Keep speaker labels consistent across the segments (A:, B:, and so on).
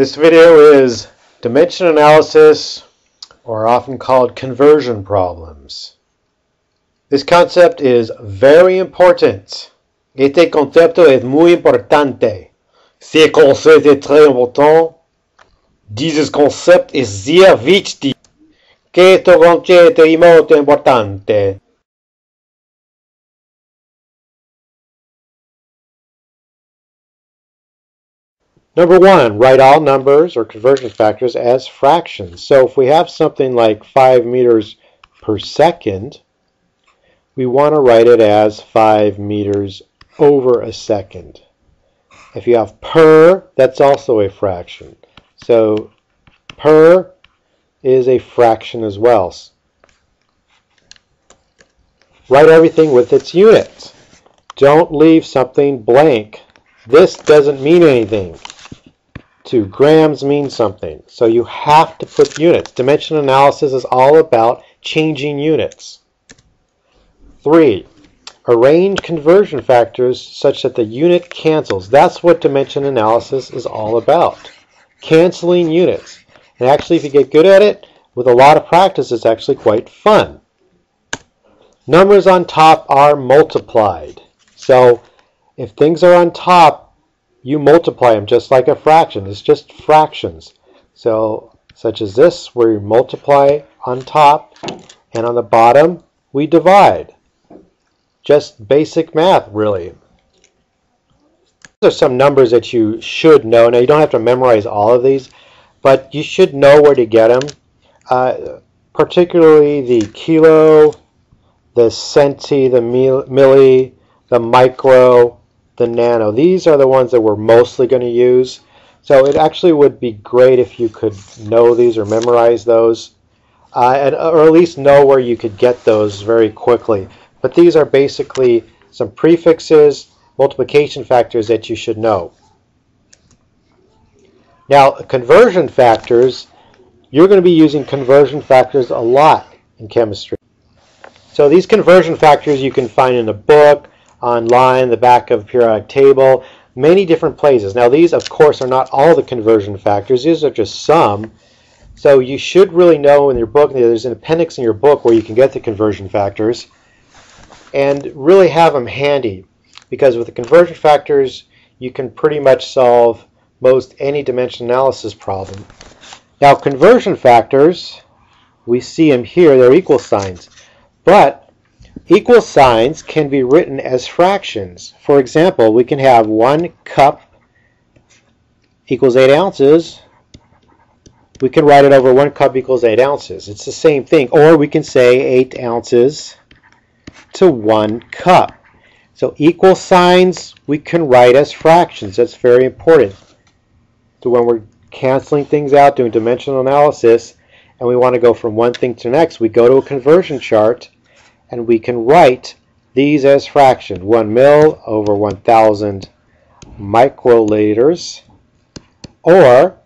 A: This video is dimension analysis, or often called conversion problems. This concept is very important. Este concepto es muy importante. Ce concept est très important. Dieses Konzept ist sehr wichtig. Questo concetto è molto importante. Number one, write all numbers or conversion factors as fractions. So if we have something like 5 meters per second, we want to write it as 5 meters over a second. If you have per, that's also a fraction. So per is a fraction as well. Write everything with its units. Don't leave something blank. This doesn't mean anything. 2 grams means something. So you have to put units. Dimension analysis is all about changing units. 3. Arrange conversion factors such that the unit cancels. That's what dimension analysis is all about. Canceling units. And actually, if you get good at it, with a lot of practice, it's actually quite fun. Numbers on top are multiplied. So if things are on top, you multiply them just like a fraction. It's just fractions. So, such as this, where you multiply on top, and on the bottom, we divide. Just basic math, really. These are some numbers that you should know. Now, you don't have to memorize all of these, but you should know where to get them. Particularly the kilo, the centi, the milli, the micro, the nano. These are the ones that we're mostly going to use. So it actually would be great if you could know these or memorize those, or at least know where you could get those very quickly. But these are basically some prefixes, multiplication factors that you should know. Now, conversion factors, you're going to be using conversion factors a lot in chemistry. So these conversion factors you can find in a book, online, the back of a periodic table, many different places. Now these, of course, are not all the conversion factors. These are just some. So you should really know in your book, there's an appendix in your book where you can get the conversion factors, and really have them handy, because with the conversion factors you can pretty much solve most any dimension analysis problem. Now conversion factors, we see them here, they're equal signs, but equal signs can be written as fractions. For example, we can have 1 cup equals 8 ounces. We can write it over 1 cup equals 8 ounces. It's the same thing. Or we can say 8 ounces to 1 cup. So equal signs we can write as fractions. That's very important. So when we're canceling things out, doing dimensional analysis, and we want to go from one thing to the next, we go to a conversion chart, and we can write these as fractions. 1 mil over 1,000 microliters. Or,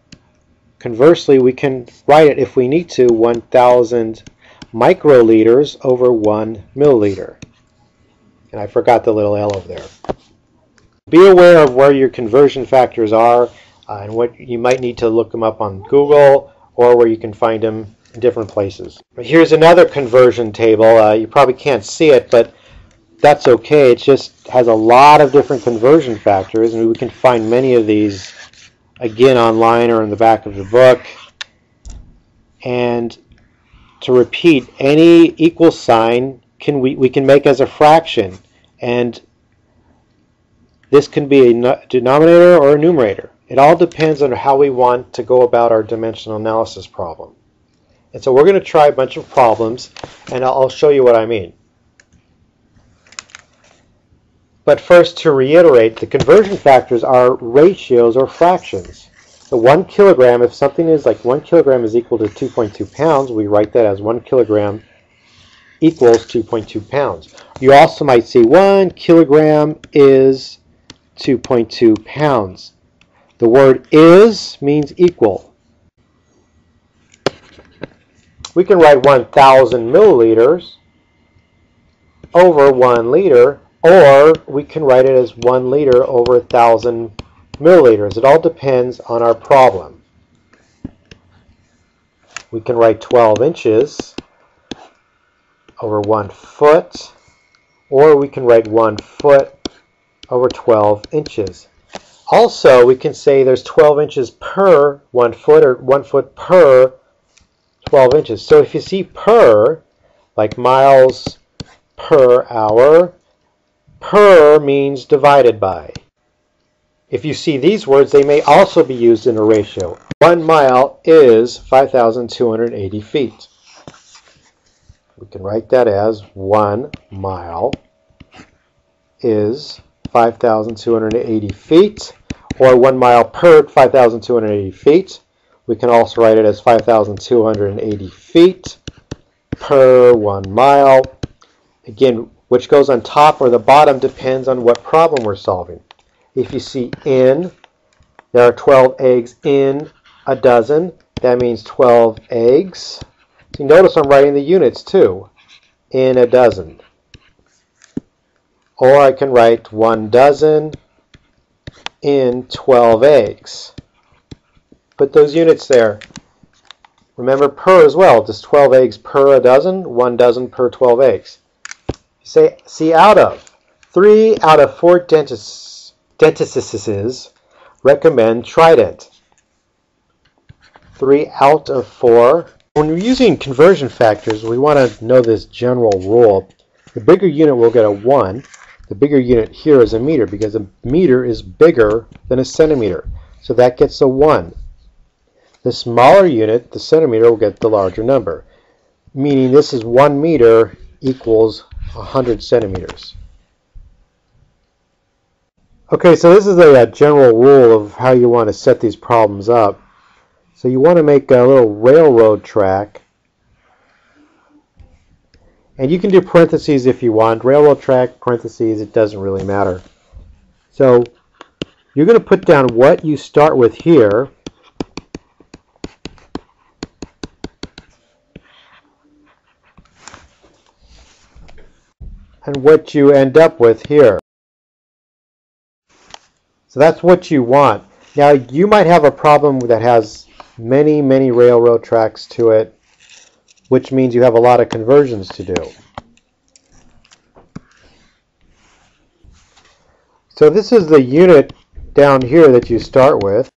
A: conversely, we can write it, if we need to, 1,000 microliters over 1 milliliter. And I forgot the little L over there. Be aware of where your conversion factors are, and what you might need to look them up on Google, or where you can find them in different places. Here's another conversion table. You probably can't see it, but that's okay. It just has a lot of different conversion factors, and we can find many of these again online or in the back of the book. And to repeat, any equal sign we can make as a fraction, and this can be a denominator or a numerator. It all depends on how we want to go about our dimensional analysis problem. And so we're going to try a bunch of problems, and I'll show you what I mean. But first, to reiterate, the conversion factors are ratios or fractions. So 1 kilogram, if something is like 1 kilogram is equal to 2.2 pounds, we write that as 1 kilogram equals 2.2 pounds. You also might see 1 kilogram is 2.2 pounds. The word is means equal. We can write 1,000 milliliters over 1 liter, or we can write it as 1 liter over 1,000 milliliters. It all depends on our problem. we can write 12 inches over 1 foot, or we can write 1 foot over 12 inches. Also, we can say there's 12 inches per 1 foot, or 1 foot per 12 inches. So if you see per, like miles per hour, per means divided by. If you see these words, they may also be used in a ratio. 1 mile is 5,280 feet. We can write that as 1 mile is 5,280 feet, or 1 mile per 5,280 feet. We can also write it as 5,280 feet per 1 mile. Again, which goes on top or the bottom depends on what problem we're solving. If you see in, there are 12 eggs in a dozen. That means 12 eggs. So you notice I'm writing the units too. In a dozen. Or I can write 1 dozen in 12 eggs. Put those units there. Remember per as well. Just 12 eggs per a dozen, 1 dozen per 12 eggs. You see out of. 3 out of 4 dentists recommend Trident. 3 out of 4. When we're using conversion factors, we want to know this general rule. The bigger unit will get a 1. The bigger unit here is a meter because a meter is bigger than a centimeter. So that gets a 1. The smaller unit, the centimeter, will get the larger number. Meaning this is 1 meter equals 100 centimeters. Okay, so this is a general rule of how you want to set these problems up. So you want to make a little railroad track. And you can do parentheses if you want. Railroad track, parentheses, it doesn't really matter. So you're going to put down what you start with here. And what you end up with here. So that's what you want. Now you might have a problem that has many, many railroad tracks to it, which means you have a lot of conversions to do. So this is the unit down here that you start with.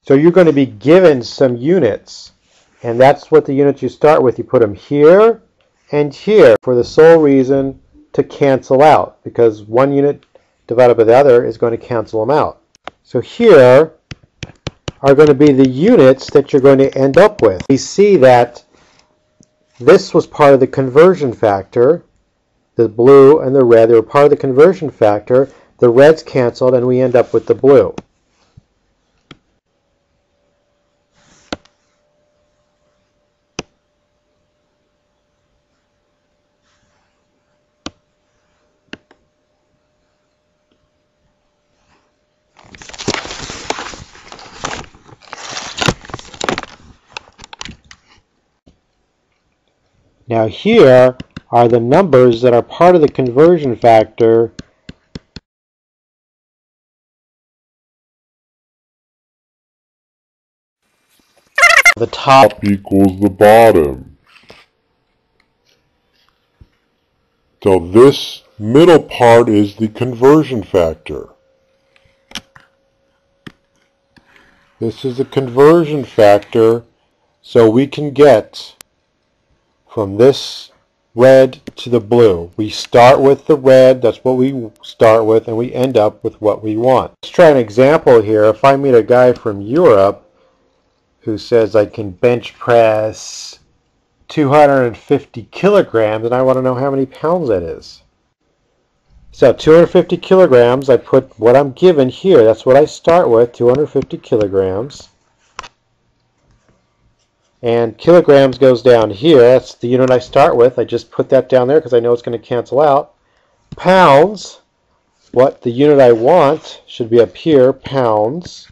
A: So you're going to be given some units, and that's what the units you start with. You put them here and here for the sole reason to cancel out, because one unit divided by the other is going to cancel them out. So here are going to be the units that you're going to end up with. We see that this was part of the conversion factor. The blue and the red, they were part of the conversion factor. The red's canceled and we end up with the blue. Now here are the numbers that are part of the conversion factor. The top
B: equals the bottom. So this middle part is the conversion factor. This is the conversion factor, so we can get from this red to the blue. We start with the red, that's what we start with, and we end up with what we want. Let's try an example here. If I meet a guy from Europe who says I can bench press 250 kilograms, and I want to know how many pounds that is. So 250 kilograms, I put what I'm given here. That's what I start with, 250 kilograms. And kilograms goes down here. That's the unit I start with. I just put that down there because I know it's going to cancel out. Pounds, what the unit I want should be up here, pounds.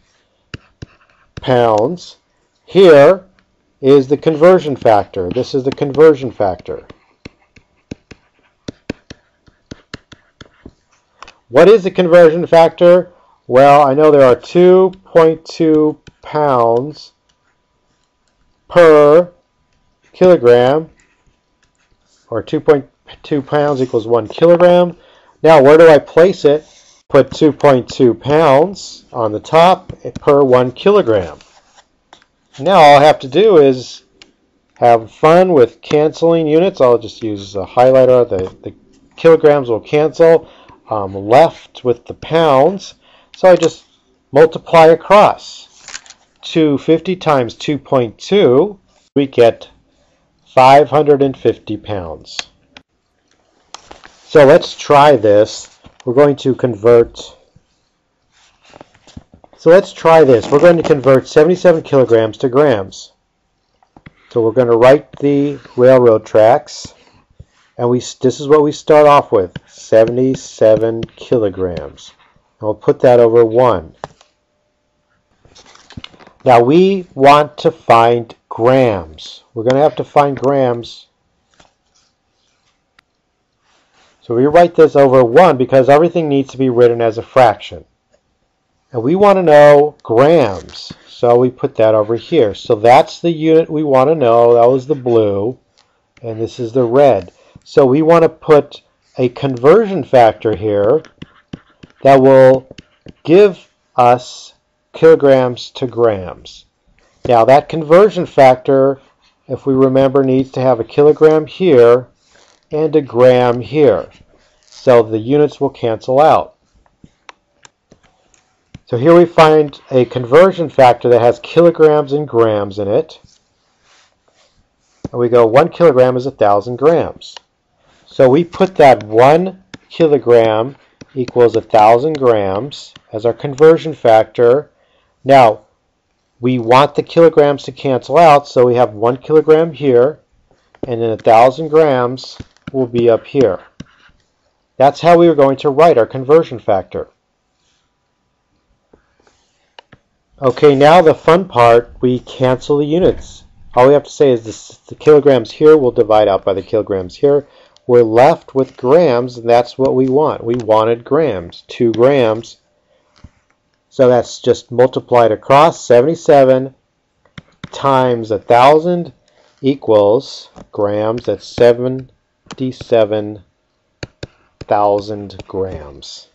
B: Pounds. Here is the conversion factor. This is the conversion factor. What is the conversion factor? Well, I know there are 2.2
A: pounds per kilogram, or 2.2 pounds equals 1 kilogram. Now where do I place it? Put 2.2 pounds on the top per 1 kilogram. Now all I have to do is have fun with canceling units. I'll just use a highlighter. The kilograms will cancel. Left with the pounds. So I just multiply across. 250 times 2.2, we get 550 pounds. So let's try this. We're going to convert. So let's try this. We're going to convert 77 kilograms to grams. So we're going to write the railroad tracks, and this is what we start off with: 77 kilograms. And we'll put that over 1. Now we want to find grams. We're going to have to find grams. So we write this over 1 because everything needs to be written as a fraction. And we want to know grams. So we put that over here. So that's the unit we want to know. That was the blue. And this is the red. So we want to put a conversion factor here that will give us kilograms to grams. Now that conversion factor, if we remember, needs to have a kilogram here and a gram here. So the units will cancel out. So here we find a conversion factor that has kilograms and grams in it. And we go 1 kilogram is 1,000 grams. So we put that 1 kilogram equals 1,000 grams as our conversion factor. Now, we want the kilograms to cancel out, so we have 1 kilogram here, and then 1,000 grams will be up here. That's how we are going to write our conversion factor. Okay, now the fun part, we cancel the units. All we have to say is the kilograms here will divide out by the kilograms here. We're left with grams, and that's what we want. We wanted grams, 2 grams. So that's just multiplied across. 77 times 1,000 equals grams. That's 77,000 grams.